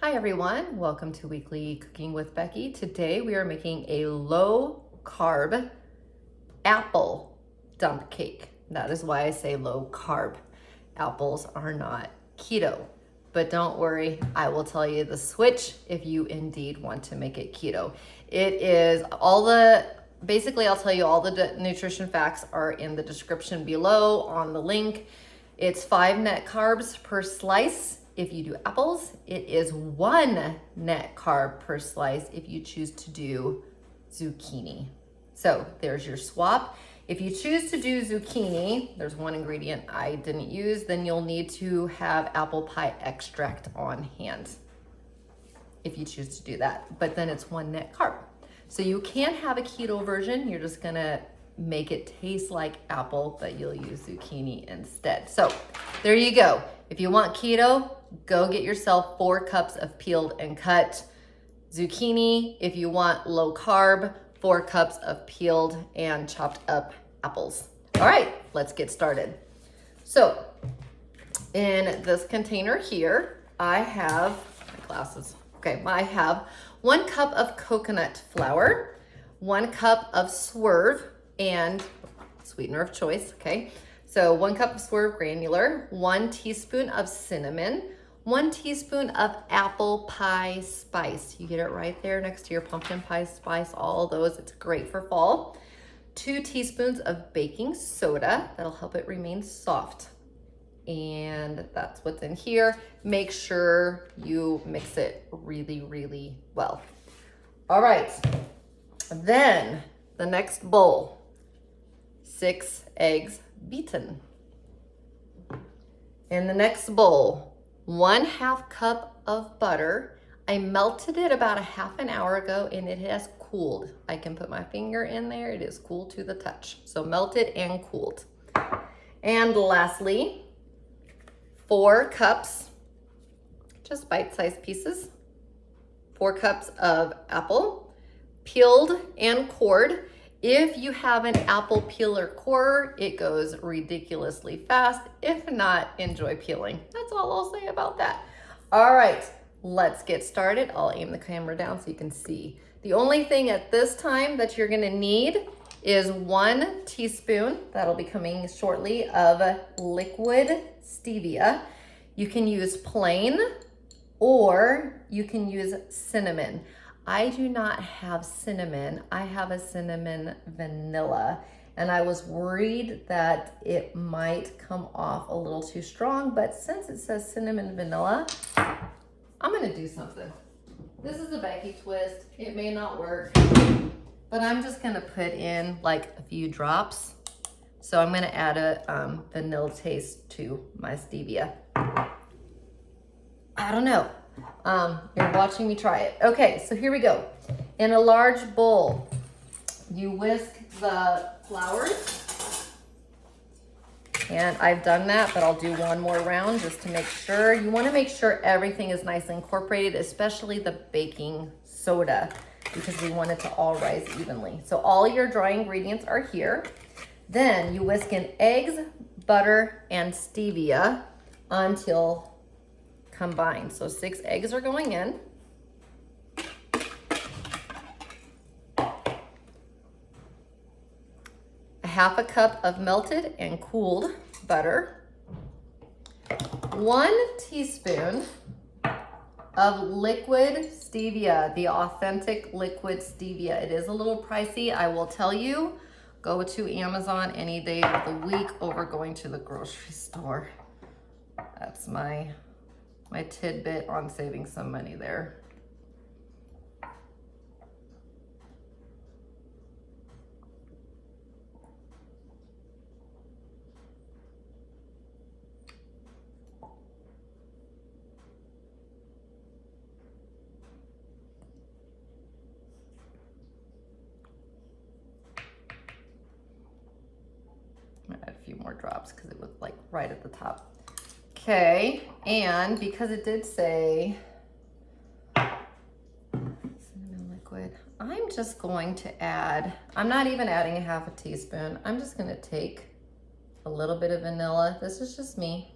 Hi everyone, welcome to Weekly Cooking with Becky. Today we are making a low carb apple dump cake. That is why I say low carb. Apples are not keto, but don't worry, I will tell you the switch if you indeed want to make it keto. It is basically I'll tell you all the nutrition facts are in the description below on the link. It's 5 net carbs per slice. If you do apples, it is 1 net carb per slice if you choose to do zucchini. So there's your swap. If you choose to do zucchini, there's one ingredient I didn't use, then you'll need to have apple pie extract on hand if you choose to do that. But then it's 1 net carb. So you can have a keto version. You're just gonna make it taste like apple, but you'll use zucchini instead. So there you go. If you want keto, go get yourself 4 cups of peeled and cut zucchini. If you want low carb, 4 cups of peeled and chopped up apples. All right, let's get started. So in this container here, I have my glasses. Okay, I have 1 cup of coconut flour, 1 cup of swerve and sweetener of choice, okay? So 1 cup of swerve granular, 1 teaspoon of cinnamon, 1 teaspoon of apple pie spice. You get it right there next to your pumpkin pie spice, all of those. It's great for fall. 2 teaspoons of baking soda. That'll help it remain soft. And that's what's in here. Make sure you mix it really, really well. All right, then the next bowl, 6 eggs beaten. In the next bowl, 1/2 cup of butter. I melted it about a half an hour ago and it has cooled. I can put my finger in there. It is cool to the touch. So melted and cooled. And lastly, 4 cups, just bite-sized pieces, 4 cups of apple, peeled and cored. If you have an apple peeler corer, it goes ridiculously fast. If not, enjoy peeling. That's all I'll say about that. All right, let's get started. I'll aim the camera down so you can see. The only thing at this time that you're gonna need is 1 teaspoon, that'll be coming shortly, of liquid stevia. You can use plain or you can use cinnamon. I do not have cinnamon. I have a cinnamon vanilla. And I was worried that it might come off a little too strong, but since it says cinnamon vanilla, I'm gonna do something. This is a Becky twist. It may not work, but I'm just gonna put in like a few drops. So I'm gonna add a vanilla taste to my stevia. I don't know. You're watching me try it. Okay, so here we go. In a large bowl, you whisk the flour. And I've done that, but I'll do one more round just to make sure. You wanna make sure everything is nice and incorporated, especially the baking soda, because we want it to all rise evenly. So all your dry ingredients are here. Then you whisk in eggs, butter, and stevia until combined. So 6 eggs are going in. A 1/2 cup of melted and cooled butter. 1 teaspoon of liquid stevia, the authentic liquid stevia. It is a little pricey, I will tell you. Go to Amazon any day of the week over going to the grocery store. That's my tidbit on saving some money there. I'm gonna add a few more drops because it was like right at the top. Okay, and because it did say cinnamon liquid, I'm just going to add, I'm not even adding a 1/2 teaspoon. I'm just gonna take a little bit of vanilla. This is just me.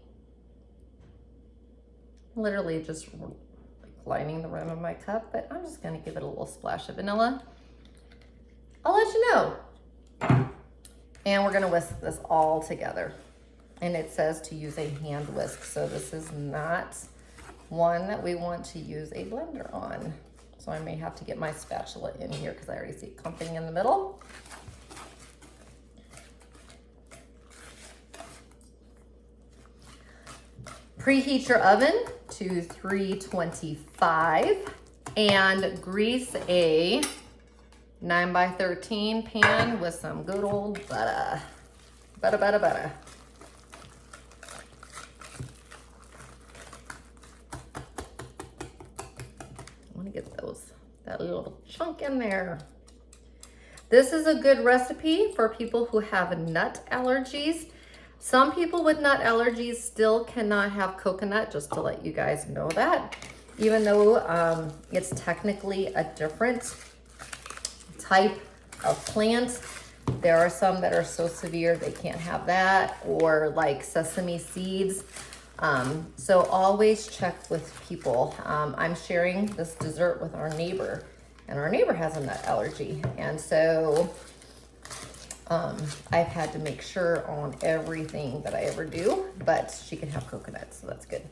Literally just like lining the rim of my cup, but I'm just gonna give it a little splash of vanilla. I'll let you know. And we're gonna whisk this all together. And it says to use a hand whisk, so this is not one that we want to use a blender on. So I may have to get my spatula in here because I already see it clumping in the middle. Preheat your oven to 325 and grease a 9x13 pan with some good old butter. Butter. I want to get that little chunk in there. This is a good recipe for people who have nut allergies. Some people with nut allergies still cannot have coconut, just to let you guys know that. Even though it's technically a different type of plant, there are some that are so severe they can't have that, or like sesame seeds. So always check with people. I'm sharing this dessert with our neighbor, and our neighbor has a nut allergy. And so I've had to make sure on everything that I ever do, but she can have coconut, so that's good.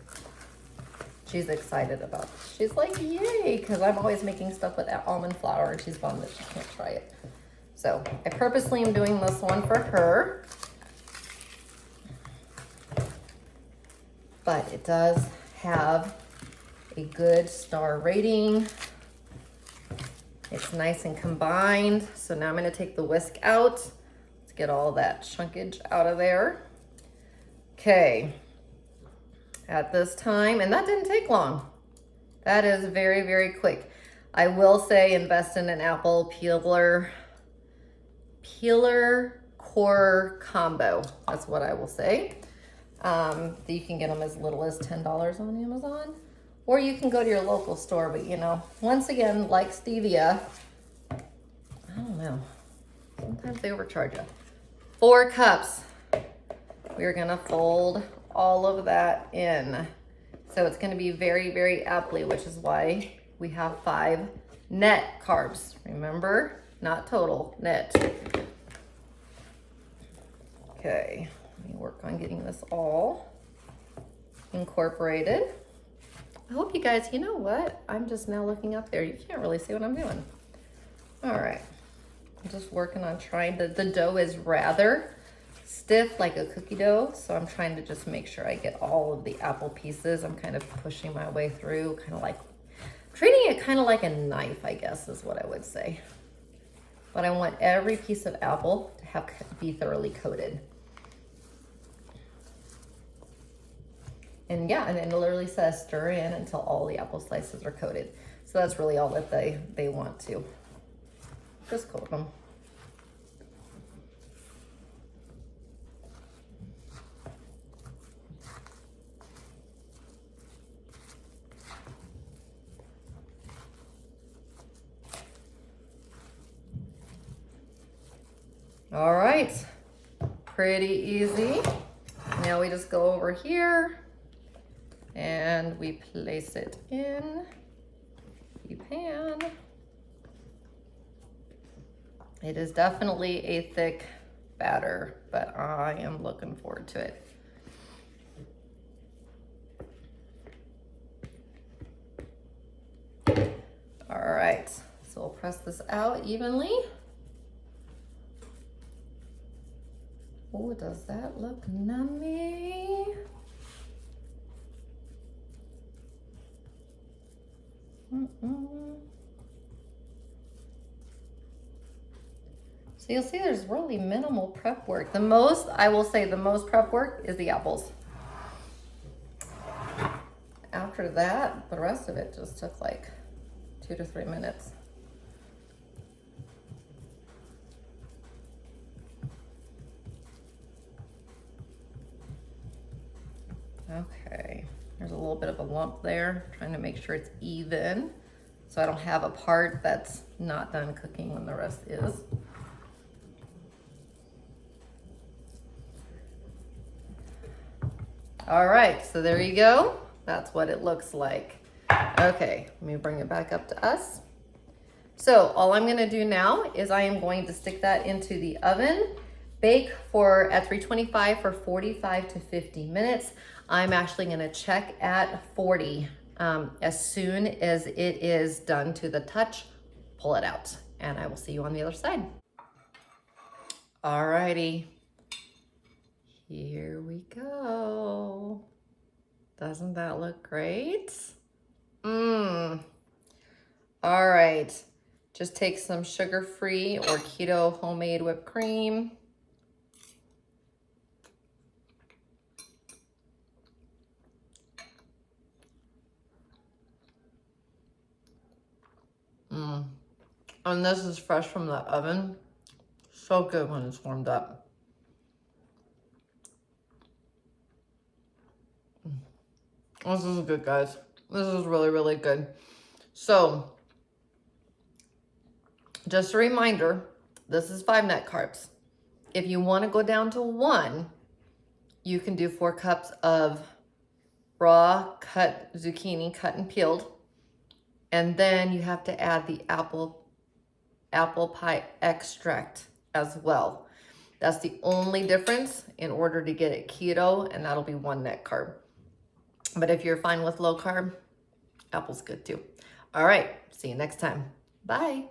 She's excited about it. She's like, yay, because I'm always making stuff with almond flour, and she's bummed that she can't try it. So I purposely am doing this one for her. But it does have a good star rating. It's nice and combined. So now I'm gonna take the whisk out. Let's get all that chunkage out of there. Okay, at this time, and that didn't take long. That is very, very quick. I will say invest in an apple peeler core combo. That's what I will say. You can get them as little as $10 on Amazon, or you can go to your local store. But you know, once again, like stevia, I don't know, sometimes they overcharge you. 4 cups. We're gonna fold all of that in. So it's gonna be very, very appley, which is why we have 5 net carbs. Remember, not total, net. Okay, let me work on getting this all incorporated. I hope you guys, you know what? I'm just now looking up there. You can't really see what I'm doing. All right, I'm just working on trying to, the dough is rather stiff like a cookie dough. So I'm trying to just make sure I get all of the apple pieces. I'm kind of pushing my way through, kind of like, treating it kind of like a knife, I guess is what I would say. But I want every piece of apple to be thoroughly coated. And yeah, and it literally says stir in until all the apple slices are coated. So that's really all that they want to. Just coat them. All right, pretty easy. Now we just go over here and we place it in the pan. It is definitely a thick batter, but I am looking forward to it. All right, so we'll press this out evenly. Oh, does that look nummy? So you'll see there's really minimal prep work. The most, I will say the most prep work is the apples. After that, the rest of it just took like 2 to 3 minutes. Okay, there's a little bit of a lump there, trying to make sure it's even, so I don't have a part that's not done cooking when the rest is. All right, so there you go. That's what it looks like. Okay, let me bring it back up to us. So all I'm gonna do now is I am going to stick that into the oven, bake for at 325 for 45 to 50 minutes. I'm actually gonna check at 40. As soon as it is done to the touch, pull it out, and I will see you on the other side. Alrighty, here we go. Doesn't that look great? All right, just take some sugar-free or keto homemade whipped cream. And this is fresh from the oven. So good when it's warmed up. This is good, guys. This is really, really good. So, just a reminder, this is 5 net carbs. If you want to go down to 1, you can do 4 cups of raw cut zucchini, cut and peeled. And then you have to add the apple pie extract as well. That's the only difference in order to get it keto, and that'll be 1 net carb. But if you're fine with low carb, apple's good too. All right, see you next time. Bye.